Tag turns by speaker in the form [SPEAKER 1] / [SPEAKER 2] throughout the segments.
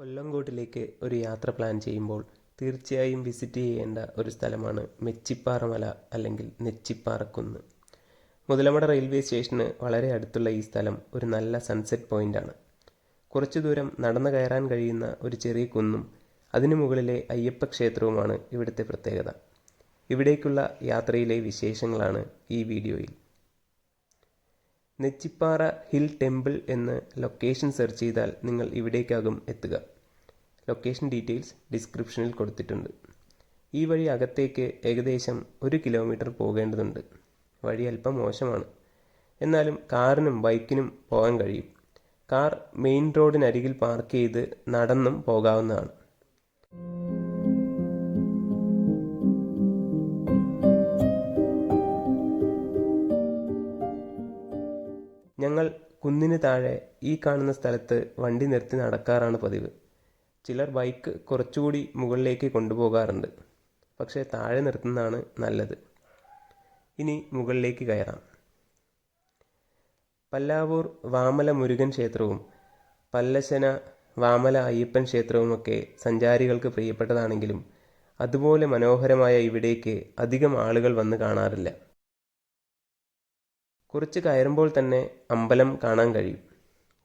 [SPEAKER 1] കൊല്ലങ്കോട്ടിലേക്ക് ഒരു യാത്ര പ്ലാൻ ചെയ്യുമ്പോൾ തീർച്ചയായും വിസിറ്റ് ചെയ്യേണ്ട ഒരു സ്ഥലമാണ് മെച്ചിപ്പാറ മല അല്ലെങ്കിൽ നെച്ചിപ്പാറക്കുന്ന്. മുതലമട റെയിൽവേ സ്റ്റേഷന് വളരെ അടുത്തുള്ള ഈ സ്ഥലം ഒരു നല്ല സൺസെറ്റ് പോയിൻ്റാണ്. കുറച്ചു ദൂരം നടന്നു കയറാൻ കഴിയുന്ന ഒരു ചെറിയ കുന്നും അതിനു മുകളിലെ അയ്യപ്പ ക്ഷേത്രവുമാണ് ഇവിടുത്തെ പ്രത്യേകത. ഇവിടേക്കുള്ള യാത്രയിലെ വിശേഷങ്ങളാണ് ഈ വീഡിയോയിൽ. നെച്ചിപ്പാറ ഹിൽ ടെമ്പിൾ എന്ന് ലൊക്കേഷൻ സെർച്ച് ചെയ്താൽ നിങ്ങൾ ഇവിടേക്കാകും എത്തുക. ലൊക്കേഷൻ ഡീറ്റെയിൽസ് ഡിസ്ക്രിപ്ഷനിൽ കൊടുത്തിട്ടുണ്ട്. ഈ വഴി അകത്തേക്ക് ഏകദേശം 1 കിലോമീറ്റർ പോകേണ്ടതുണ്ട്. വഴി അല്പം മോശമാണ്, എന്നാലും കാറിനും ബൈക്കിനും പോകാൻ കഴിയും. കാർ മെയിൻ റോഡിനരികിൽ പാർക്ക് ചെയ്ത് നടന്നും പോകാവുന്നതാണ്. ഞങ്ങൾ കുന്നിന് താഴെ ഈ കാണുന്ന സ്ഥലത്ത് വണ്ടി നിർത്തി നടക്കാറാണ് പതിവ്. ചിലർ ബൈക്ക് കുറച്ചുകൂടി മുകളിലേക്ക് കൊണ്ടുപോകാറുണ്ട്, പക്ഷേ താഴെ നിർത്തുന്നതാണ് നല്ലത്. ഇനി മുകളിലേക്ക് കയറാം. പല്ലാവൂർ വാമല മുരുകൻ ക്ഷേത്രവും പല്ലശന വാമല അയ്യപ്പൻ ക്ഷേത്രവുമൊക്കെ സഞ്ചാരികൾക്ക് പ്രിയപ്പെട്ടതാണെങ്കിലും അതുപോലെ മനോഹരമായ ഇവിടേക്ക് അധികം ആളുകൾ വന്ന് കാണാറില്ല. കുറച്ച് കയറുമ്പോൾ തന്നെ അമ്പലം കാണാൻ കഴിയും.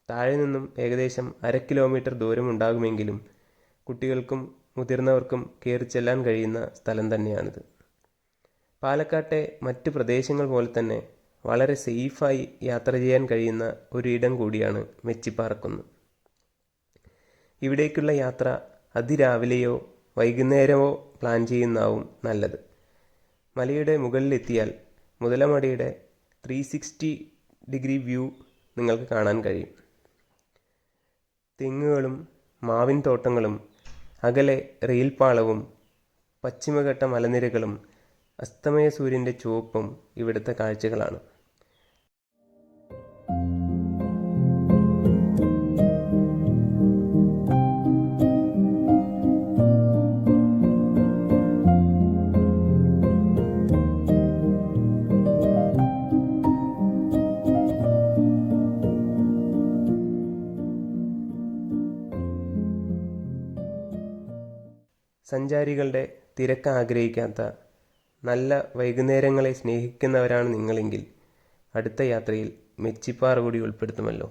[SPEAKER 1] താഴെ നിന്നും ഏകദേശം 1/2 കിലോമീറ്റർ ദൂരമുണ്ടാകുമെങ്കിലും കുട്ടികൾക്കും മുതിർന്നവർക്കും കയറി ചെല്ലാൻ കഴിയുന്ന സ്ഥലം തന്നെയാണിത്. പാലക്കാട്ടെ മറ്റ് പ്രദേശങ്ങൾ പോലെ തന്നെ വളരെ സേഫായി യാത്ര ചെയ്യാൻ കഴിയുന്ന ഒരിടം കൂടിയാണ് മെച്ചിപ്പാറക്കുന്ന്. ഇവിടേക്കുള്ള യാത്ര അതിരാവിലെയോ വൈകുന്നേരമോ പ്ലാൻ ചെയ്യുന്നതാവും നല്ലത്. മലയുടെ മുകളിലെത്തിയാൽ മുതലമടയുടെ 360 വ്യൂ നിങ്ങൾക്ക് കാണാൻ കഴിയും. തെങ്ങുകളും മാവിൻ തോട്ടങ്ങളും അകലെ റെയിൽ പാളവും പശ്ചിമഘട്ട മലനിരകളും അസ്തമയ സൂര്യൻ്റെ ചുവപ്പും ഇവിടുത്തെ കാഴ്ചകളാണ്. സഞ്ചാരികളുടെ തിരക്ക് ആഗ്രഹിക്കാത്ത നല്ല വൈകുന്നേരങ്ങളെ സ്നേഹിക്കുന്നവരാണ് നിങ്ങളെങ്കിൽ അടുത്ത യാത്രയിൽ മെച്ചിപ്പാറ കൂടി ഉൾപ്പെടുത്തുമല്ലോ.